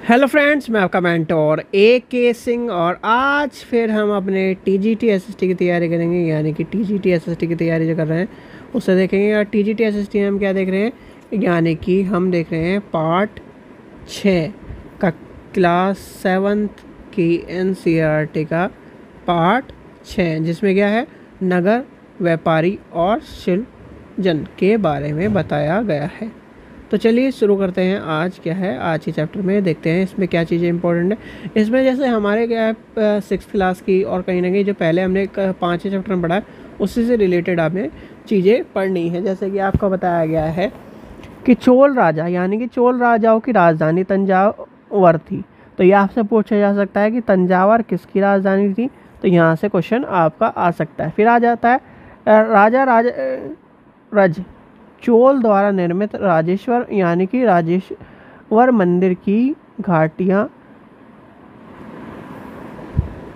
Hello friends, मैं आपका mentor के सिंह और आज फिर हम अपने टीजीटी एसएसटी की तैयारी करेंगे। यानी कि टीजीटी एसएसटी की तैयारी जो कर रहे हैं उससे देखेंगे। और टीजीटी एसएसटी में हम क्या देख रहे हैं, यानी कि हम देख रहे हैं पार्ट 6 का क्लास 7th की एनसीईआरटी का पार्ट 6, जिसमें क्या है, नगर व्यापारी और शिल्पजन के बारे में बताया गया है। तो चलिए शुरू करते हैं। आज क्या है, आज के चैप्टर में देखते हैं इसमें क्या चीज़ें इंपॉर्टेंट है। इसमें जैसे हमारे क्या है 6th क्लास की और कहीं ना कहीं जो पहले हमने 5वें चैप्टर में पढ़ा उसी से रिलेटेड हमें चीज़ें पढ़नी है। जैसे कि आपको बताया गया है कि चोल राजा यानी कि चोल राजाओं की राजधानी तंजावर थी। तो ये आपसे पूछा जा सकता है कि तंजावर किसकी राजधानी थी। तो यहाँ से क्वेश्चन आपका आ सकता है। फिर आ जाता है रज चोल द्वारा निर्मित राजेश्वर यानी कि राजेश्वर मंदिर की घाटियाँ।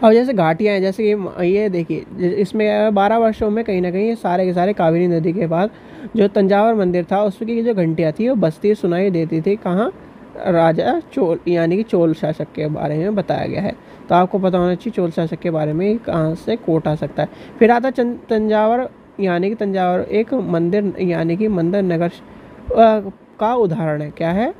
और जैसे घाटियाँ हैं, जैसे कि ये देखिए, इसमें 12 वर्षों में कहीं ना कहीं सारे के सारे कावेरी नदी के पास जो तंजावर मंदिर था उसकी जो घंटियाँ थी वो बजती सुनाई देती थी। कहाँ? राजा चोल यानी कि चोल शासक के बारे में बताया गया है। तो आपको पता होना चाहिए चोल शासक के बारे में कहाँ से कोट आ सकता है। फिर आता तंजावर यानी कि तंजावर एक मंदिर यानी कि मंदिर नगर का उदाहरण है। क्या है?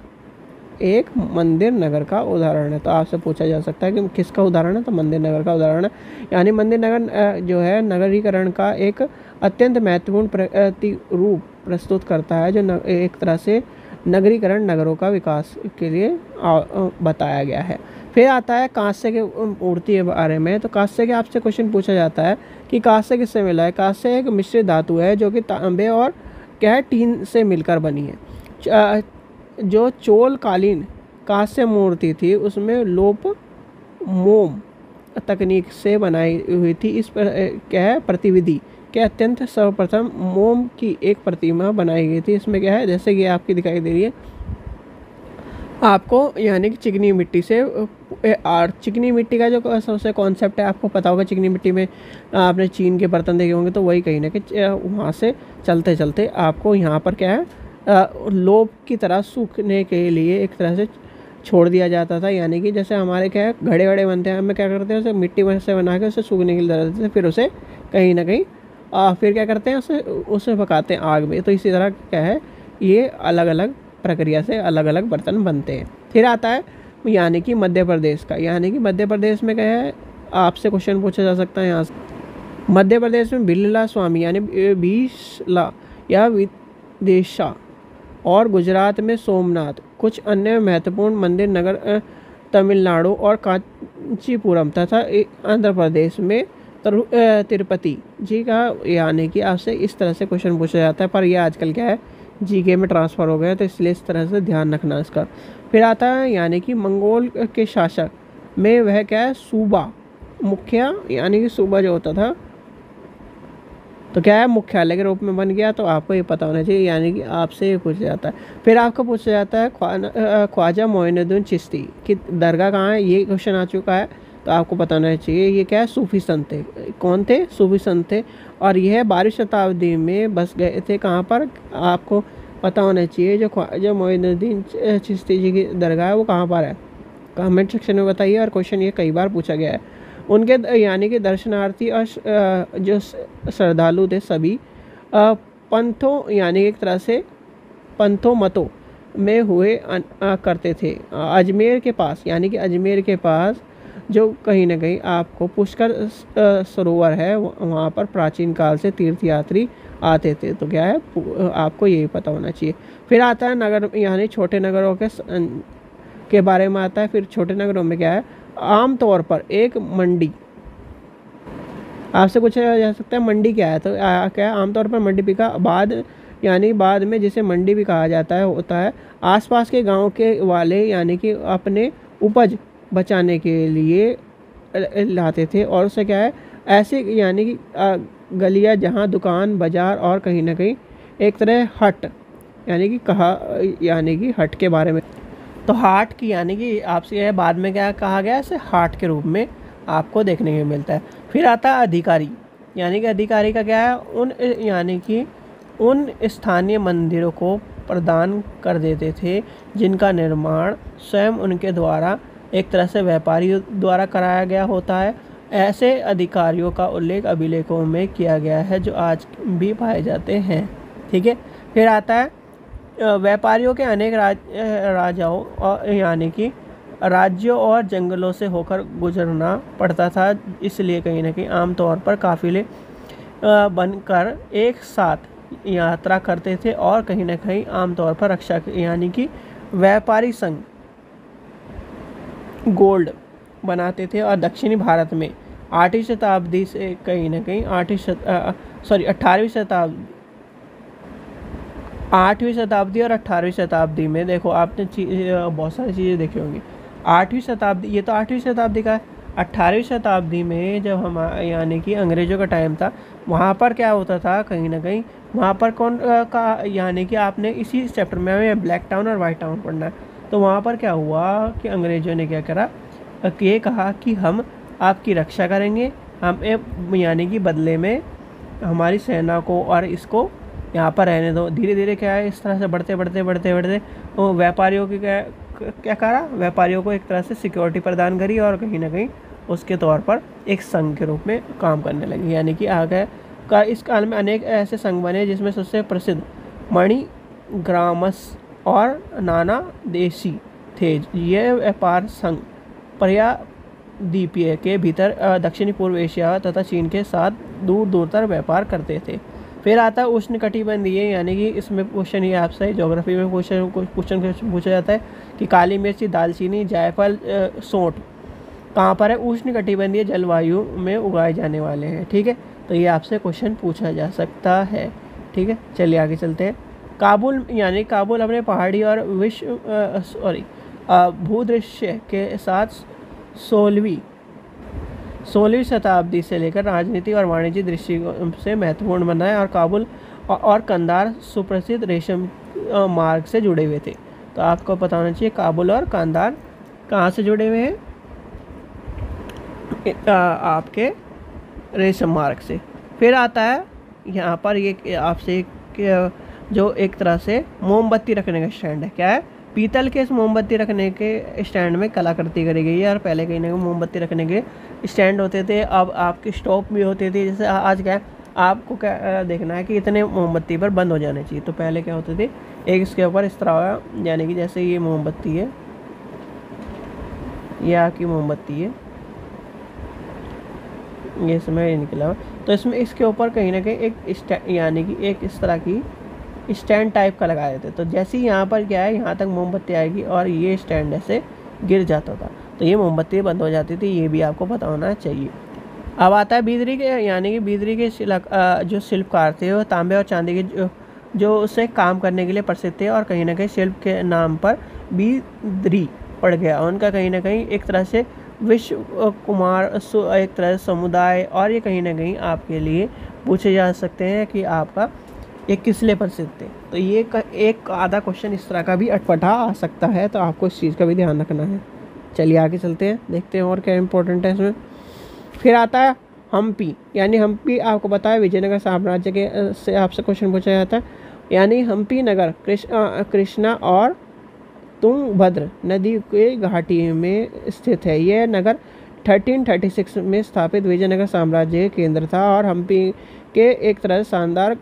एक मंदिर नगर का उदाहरण है। तो आपसे पूछा जा सकता है कि किसका उदाहरण है, तो मंदिर नगर का उदाहरण है। यानी मंदिर नगर जो है नगरीकरण का एक अत्यंत महत्वपूर्ण प्रतिरूप प्रस्तुत करता है, जो एक तरह से नगरीकरण नगरों का विकास के लिए बताया गया है। फिर आता है कांस्य के मूर्ति के बारे में। तो कांस्य के आपसे क्वेश्चन पूछा जाता है कि कांस्य किससे मिला है। कांस्य एक मिश्रित धातु है जो कि तांबे और क्या है, टीन से मिलकर बनी है। जो चोल कालीन कांस्य मूर्ति थी उसमें लोप मोम तकनीक से बनाई हुई थी। इस पर क्या है, प्रतिविधि के अत्यंत सर्वप्रथम मोम की एक प्रतिमा बनाई गई थी। इसमें क्या है, जैसे कि आपकी दिखाई दे रही है आपको, यानी कि चिकनी मिट्टी से और चिकनी मिट्टी का जो सबसे कॉन्सेप्ट है आपको पता होगा। चिकनी मिट्टी में आपने चीन के बर्तन देखे होंगे, तो वही कहीं ना कहीं वहाँ से चलते चलते आपको यहाँ पर क्या है लोप की तरह सूखने के लिए एक तरह से छोड़ दिया जाता था। यानी कि जैसे हमारे क्या है घड़े वड़े बनते हैं, हमें क्या करते हैं उसे मिट्टी में से बना के उसे सूखने के लिए डाल देते हैं। फिर उसे कहीं ना कहीं फिर क्या करते हैं उसे पकाते हैं आग में। तो इसी तरह क्या है, ये अलग अलग प्रक्रिया से अलग अलग बर्तन बनते हैं। फिर आता है यानी कि मध्य प्रदेश का। यानी कि मध्य प्रदेश में क्या है, आपसे क्वेश्चन पूछा जा सकता है यहाँ से। मध्य प्रदेश में बिरला स्वामी यानी बीसला या विदेशा और गुजरात में सोमनाथ, कुछ अन्य महत्वपूर्ण मंदिर नगर तमिलनाडु और कांचीपुरम तथा आंध्र प्रदेश में तिरुपति जी का। यानी कि आपसे इस तरह से क्वेश्चन पूछा जाता है, पर यह आजकल क्या है जीके में ट्रांसफ़र हो गया, तो इसलिए इस तरह से ध्यान रखना इसका। फिर आता है यानी कि मंगोल के शासक में वह क्या है, सूबा मुखिया यानी कि सूबा जो होता था तो क्या है मुख्यालय के रूप में बन गया। तो आपको ये पता होना चाहिए, यानी कि आपसे ये पूछा जाता है। फिर आपको पूछा जाता है ख्वाजा मोइनुद्दीन चिश्ती की दरगाह कहाँ है, ये क्वेश्चन आ चुका है। तो आपको पता होना चाहिए ये क्या है, सूफी संत थे। कौन थे? सूफी संत थे। और यह 12वीं शताब्दी में बस गए थे। कहाँ पर? आपको पता होना चाहिए जो ख्वाजा मोइनुद्दीन चिश्ती जी की दरगाह है वो कहाँ पर है, कमेंट सेक्शन में बताइए। और क्वेश्चन ये कई बार पूछा गया है। उनके यानी कि दर्शनार्थी और जो श्रद्धालु थे सभी पंथों यानी एक तरह से पंथों मतों में हुए करते थे। अजमेर के पास यानी कि अजमेर के पास जो कहीं ना कहीं आपको पुष्कर सरोवर है, वहाँ पर प्राचीन काल से तीर्थयात्री आते थे। तो क्या है आपको यही पता होना चाहिए। फिर आता है नगर यानी छोटे नगरों के बारे में आता है। फिर छोटे नगरों में क्या है, आमतौर पर एक मंडी। आपसे पूछा जा सकता है मंडी क्या है, तो क्या है आमतौर पर मंडी का बाद यानी बाद में जिसे मंडी भी कहा जाता है होता है आसपास के गांव के वाले यानी कि अपने उपज बचाने के लिए लाते थे। और उसे क्या है ऐसे यानी कि गलियां जहां दुकान बाजार और कहीं ना कहीं एक तरह हट यानी कि हट के बारे में। तो हाट की यानी कि आपसे यह बाद में क्या कहा गया, इसे हाट के रूप में आपको देखने को मिलता है। फिर आता है अधिकारी। यानी कि अधिकारी का क्या है, उन स्थानीय मंदिरों को प्रदान कर देते थे, जिनका निर्माण स्वयं उनके द्वारा एक तरह से व्यापारियों द्वारा कराया गया होता है। ऐसे अधिकारियों का उल्लेख अभिलेखों में किया गया है जो आज भी पाए जाते हैं। ठीक है, फिर आता है व्यापारियों के अनेक राजाओं और यानी कि राज्यों और जंगलों से होकर गुजरना पड़ता था, इसलिए कहीं ना कहीं आमतौर पर काफिले बनकर एक साथ यात्रा करते थे और कहीं ना कहीं आमतौर पर रक्षा यानी कि व्यापारी संघ गोल्ड बनाते थे। और दक्षिणी भारत में 8वीं शताब्दी से कहीं ना कहीं 8वीं शताब्दी और 18वीं शताब्दी में देखो आपने बहुत सारी चीज़ें देखी होंगी। 8वीं शताब्दी, ये तो 8वीं शताब्दी का है। 18वीं शताब्दी में जब हम यानी कि अंग्रेज़ों का टाइम था, वहाँ पर क्या होता था कहीं ना कहीं, वहाँ पर कौन का यानी कि आपने इसी चैप्टर में हमें ब्लैक टाउन और वाइट टाउन पढ़ना है। तो वहाँ पर क्या हुआ कि अंग्रेज़ों ने क्या करा कि ये कहा कि हम आपकी रक्षा करेंगे, हम यानी कि बदले में हमारी सेना को और इसको यहाँ पर रहने दो। धीरे धीरे क्या है, इस तरह से बढ़ते वो व्यापारियों की क्या करा, व्यापारियों को एक तरह से सिक्योरिटी प्रदान करी और कहीं ना कहीं उसके तौर पर एक संघ के रूप में काम करने लगी। यानी कि आगे का इस काल में अनेक ऐसे संघ बने, जिसमें सबसे प्रसिद्ध मणिग्रामस और नाना देशी थे। ये व्यापार संघ प्रायद्वीपीय के भीतर दक्षिणी पूर्व एशिया तथा चीन के साथ दूर दूर तक व्यापार करते थे। फिर आता है उष्णकटिबंधीय, यानी कि इसमें क्वेश्चन ये आपसे ज्योग्राफी में क्वेश्चन पूछा जाता है कि काली मिर्च, दालचीनी, जायफल, सौंठ कहाँ पर है, उष्णकटिबंधीय जलवायु में उगाए जाने वाले हैं। ठीक है, तो ये आपसे क्वेश्चन पूछा जा सकता है। ठीक है, चलिए आगे चलते हैं। काबुल, यानी काबुल अपने पहाड़ी और भूदृश्य के साथ 16वीं शताब्दी से लेकर राजनीति और वाणिज्य दृष्टिकोण से महत्वपूर्ण बना है। और काबुल और कंधार सुप्रसिद्ध रेशम मार्ग से जुड़े हुए थे। तो आपको पता होना चाहिए काबुल और कंधार कहाँ से जुड़े हुए हैं, आपके रेशम मार्ग से। फिर आता है यहाँ पर ये आपसे जो एक तरह से मोमबत्ती रखने का स्टैंड है। क्या है, पीतल के इस मोमबत्ती रखने के स्टैंड में कलाकृति करी गई है। और पहले कहीं ना कहीं मोमबत्ती रखने के स्टैंड होते थे, अब आपके स्टॉप भी होते थे। जैसे आज क्या है, आपको क्या देखना है कि इतने मोमबत्ती पर बंद हो जाने चाहिए। तो पहले क्या होते थे, एक इसके ऊपर इस तरह, यानी कि जैसे ये मोमबत्ती है, ये आपकी मोमबत्ती है, ये इसमें निकला, तो इसमें इसके ऊपर कहीं ना कहीं एक यानी कि एक इस तरह की स्टैंड टाइप का लगाए थे। तो जैसे ही यहाँ पर क्या है, यहाँ तक मोमबत्ती आएगी और ये स्टैंड ऐसे गिर जाता था, तो ये मोमबत्ती बंद हो जाती थी। ये भी आपको पता होना चाहिए। अब आता है बिजली के, यानी कि बिजली के जो शिल्पकार थे वो तांबे और चांदी के जो उससे काम करने के लिए प्रसिद्ध थे। और कहीं ना कहीं शिल्प के नाम पर बिद्री पड़ गया उनका, कहीं ना कहीं एक तरह से विश्व कुमार एक तरह से समुदाय। और ये कहीं ना कहीं आपके लिए पूछे जा सकते हैं कि आपका ये किस लिए प्रसिद्ध थे। तो ये एक आधा क्वेश्चन इस तरह का भी अटपटा आ सकता है, तो आपको इस चीज़ का भी ध्यान रखना है। चलिए आगे चलते हैं, देखते हैं और क्या इंपॉर्टेंट है इसमें। फिर आता है हम्पी, यानी हम्पी आपको पता है विजयनगर साम्राज्य के से आपसे क्वेश्चन पूछा जाता है। यानी हम्पी नगर कृष्णा और तुंगभद्र नदी के घाटी में स्थित है। यह नगर 1336 में स्थापित विजयनगर साम्राज्य के केंद्र था। और हम्पी के एक तरह शानदार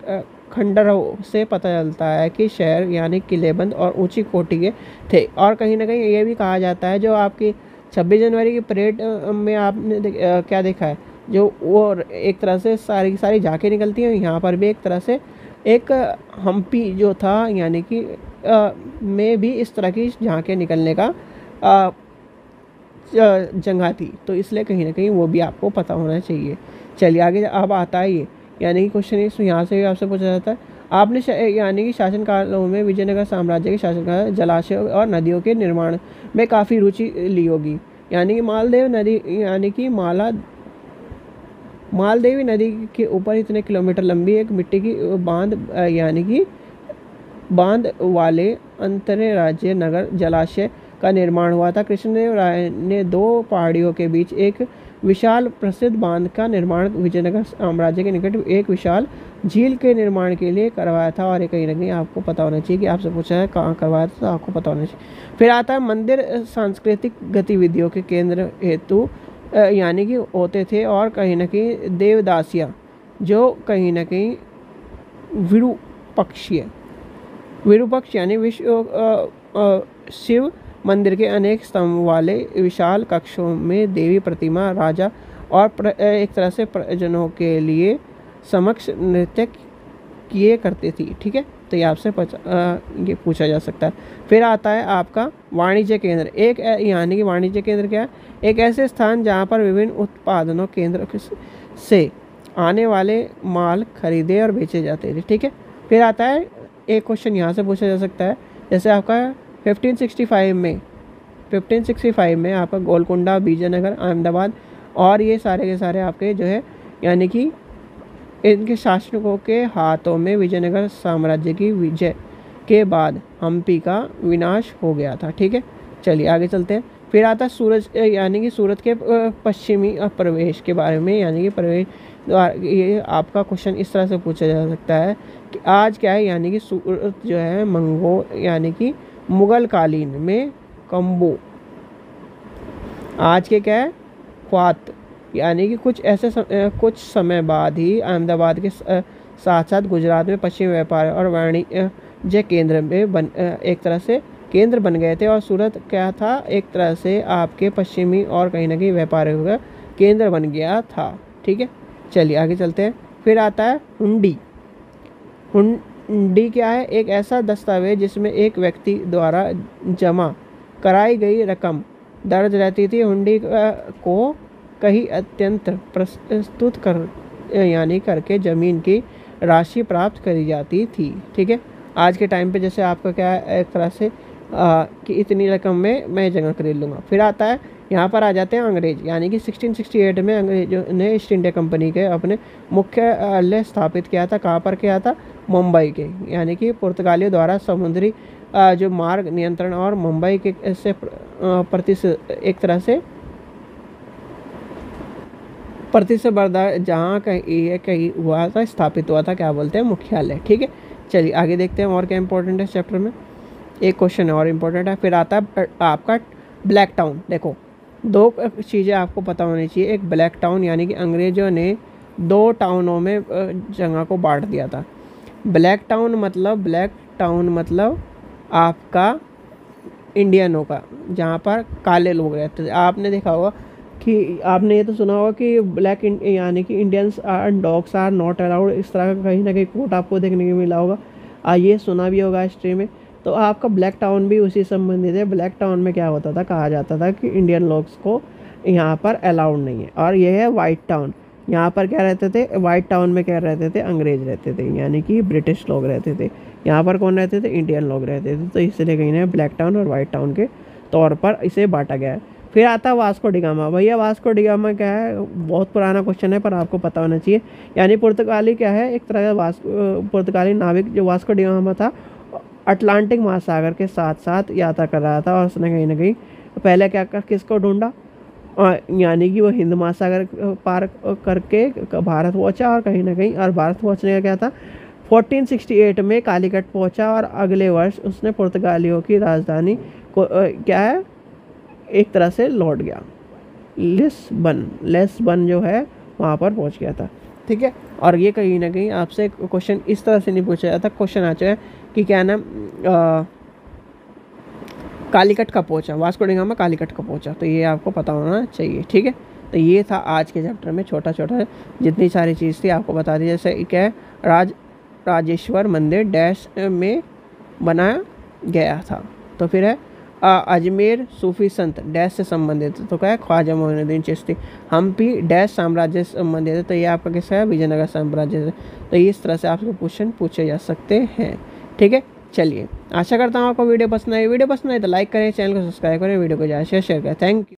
खंडरों से पता चलता है कि शहर यानी किलेबंद और ऊंची कोटि के थे। और कहीं ना कहीं ये भी कहा जाता है, जो आपकी 26 जनवरी की परेड में आपने क्या देखा है, जो वो एक तरह से सारी झांकी निकलती हैं, यहाँ पर भी एक तरह से एक हम्पी जो था, यानी कि में भी इस तरह की झांके निकलने का जगह थी। तो इसलिए कहीं ना कहीं वो भी आपको पता होना चाहिए। चलिए आगे अब आता है ये, यानी कि क्वेश्चन इस यहाँ से भी आपसे पूछा जाता है। आपने यानी कि शासनकालों में विजयनगर साम्राज्य के शासनकाल जलाशयों और नदियों के निर्माण में काफ़ी रुचि ली होगी। यानी कि मालदेव नदी, यानी कि मालदेवी नदी के ऊपर इतने किलोमीटर लंबी एक मिट्टी की बांध, यानी कि बांध वाले अंतरराज्यीय नगर जलाशय का निर्माण हुआ था। कृष्णदेव राय ने दो पहाड़ियों के बीच एक विशाल प्रसिद्ध बांध का निर्माण विजयनगर साम्राज्य के निकट एक विशाल झील के निर्माण के लिए करवाया था। और ये कहीं ना कहीं आपको पता होना चाहिए कि आपसे पूछा है कहाँ करवाया था, तो आपको पता होना चाहिए। फिर आता है मंदिर सांस्कृतिक गतिविधियों के केंद्र हेतु यानी कि होते थे, और कहीं ना कहीं देवदासियाँ जो कहीं ना कहीं विरूपक्ष यानी शिव मंदिर के अनेक स्तंभ वाले विशाल कक्षों में देवी प्रतिमा, राजा और एक तरह से प्रजनों के लिए समक्ष नृत्य किए करती थी। ठीक है, तो ये आपसे ये पूछा जा सकता है। फिर आता है आपका वाणिज्य केंद्र। एक यानी कि वाणिज्य केंद्र क्या है? एक ऐसे स्थान जहाँ पर विभिन्न उत्पादनों केंद्र से आने वाले माल खरीदे और बेचे जाते थे। ठीक है, फिर आता है एक क्वेश्चन यहाँ से पूछा जा सकता है, जैसे आपका 1565 में आपका गोलकुंडा, विजयनगर, अहमदाबाद और ये सारे के सारे आपके जो है यानी कि इनके शासकों के हाथों में विजयनगर साम्राज्य की विजय के बाद हम्पी का विनाश हो गया था। ठीक है, चलिए आगे चलते हैं। फिर आता है सूरज यानी कि सूरत के पश्चिमी प्रवेश के बारे में, यानी कि प्रवेश द्वार। ये आपका क्वेश्चन इस तरह से पूछा जा सकता है कि आज क्या है, यानी कि सूरत जो है यानी कि मुगल कालीन में कम्बो, आज के क्या है ख्वात, यानी कि कुछ समय बाद ही अहमदाबाद के साथ साथ गुजरात में पश्चिमी व्यापार और वाणिज्य केंद्र में एक तरह से केंद्र बन गए थे। और सूरत क्या था, एक तरह से आपके पश्चिमी और कहीं ना कहीं व्यापारियों का केंद्र बन गया था। ठीक है, चलिए आगे चलते हैं। फिर आता है हुंडी। हुंडी क्या है? एक ऐसा दस्तावेज जिसमें एक व्यक्ति द्वारा जमा कराई गई रकम दर्ज रहती थी। हुंडी को कहीं अत्यंत प्रस्तुत यानी करके जमीन की राशि प्राप्त करी जाती थी। ठीक है, आज के टाइम पे जैसे आपका क्या है एक तरह से कि इतनी रकम में मैं जगह खरीद लूँगा। फिर आता है यहाँ पर आ जाते हैं अंग्रेज, यानी कि 1668 में अंग्रेजों ने ईस्ट इंडिया कंपनी के अपने मुख्यालय स्थापित किया था। कहाँ पर किया था? मुंबई के, यानी कि पुर्तगालियों द्वारा समुद्री जो मार्ग नियंत्रण और मुंबई के से एक तरह से प्रतिस्पर्धा जहाँ कहीं हुआ था, स्थापित हुआ था, क्या बोलते हैं, मुख्यालय। ठीक है, चलिए आगे देखते हैं और क्या इंपॉर्टेंट है इस चैप्टर में। एक क्वेश्चन और इम्पोर्टेंट है। फिर आता है आपका ब्लैक टाउन। देखो, दो चीज़ें आपको पता होनी चाहिए। एक ब्लैक टाउन यानी कि अंग्रेज़ों ने 2 टाउनों में जगह को बांट दिया था। ब्लैक टाउन मतलब आपका इंडियनों का, जहाँ पर काले लोग रहते थे। आपने देखा होगा कि आपने ये तो सुना होगा कि ब्लैक यानी कि Indians are dogs are not allowed, इस तरह का कहीं ना कहीं कोट आपको देखने को मिला होगा। ये सुना भी होगा हिस्ट्री में। तो आपका ब्लैक टाउन भी उसी संबंधित है। ब्लैक टाउन में क्या होता था, कहा जाता था कि इंडियन लोग्स को यहाँ पर अलाउड नहीं है। और ये है वाइट टाउन, यहाँ पर क्या रहते थे, वाइट टाउन में क्या रहते थे, अंग्रेज रहते थे, यानी कि ब्रिटिश लोग रहते थे। यहाँ पर कौन रहते थे, इंडियन लोग रहते थे। तो इसलिए कहीं ना ब्लैक टाउन और वाइट टाउन के तौर पर इसे बांटा गया है। फिर आता है वास्को डिगामा। भैया वास्को डिगामा क्या है, बहुत पुराना क्वेश्चन है पर आपको पता होना चाहिए। यानी पुर्तगाली क्या है, एक तरह का पुर्तगाली नाविक जो वास्को डिगामा था, अटलांटिक महासागर के साथ साथ यात्रा कर रहा था। और उसने कहीं ना कहीं पहले क्या किसको ढूंढा, यानी कि वो हिंद महासागर पार करके भारत पहुंचा। और कहीं ना कहीं और भारत पहुंचने का क्या था, 1468 में कालीकट पहुंचा। और अगले वर्ष उसने पुर्तगालियों की राजधानी को क्या है एक तरह से लौट गया, लिस्बन जो है वहाँ पर पहुँच गया था। ठीक है, और ये कहीं ना कहीं आपसे क्वेश्चन इस तरह से नहीं पूछा जाता। क्वेश्चन आ जाए कि क्या नाम कालीकट कब पहुँचा, वास्को डी गामा कालीकट कब पहुँचा, तो ये आपको पता होना चाहिए। ठीक है, तो ये था आज के चैप्टर में छोटा छोटा जितनी सारी चीज़ थी आपको बता दी। जैसे क्या है, राजेश्वर मंदिर डैश में बनाया गया था। तो फिर है अजमेर सूफी संत डैश से संबंधित, तो क्या है, ख्वाजा मोइनुद्दीन चिश्ती। हम्पी डैश साम्राज्य से संबंधित है, तो ये आपका कैसा है, विजयनगर साम्राज्य से। तो इस तरह से आपको क्वेश्चन पूछे जा सकते हैं। ठीक है, चलिए आशा करता हूँ आपको वीडियो पसंद आई। वीडियो पसंद आई तो लाइक करें, चैनल को सब्सक्राइब करें, वीडियो को ज़्यादा शेयर करें। Thank you.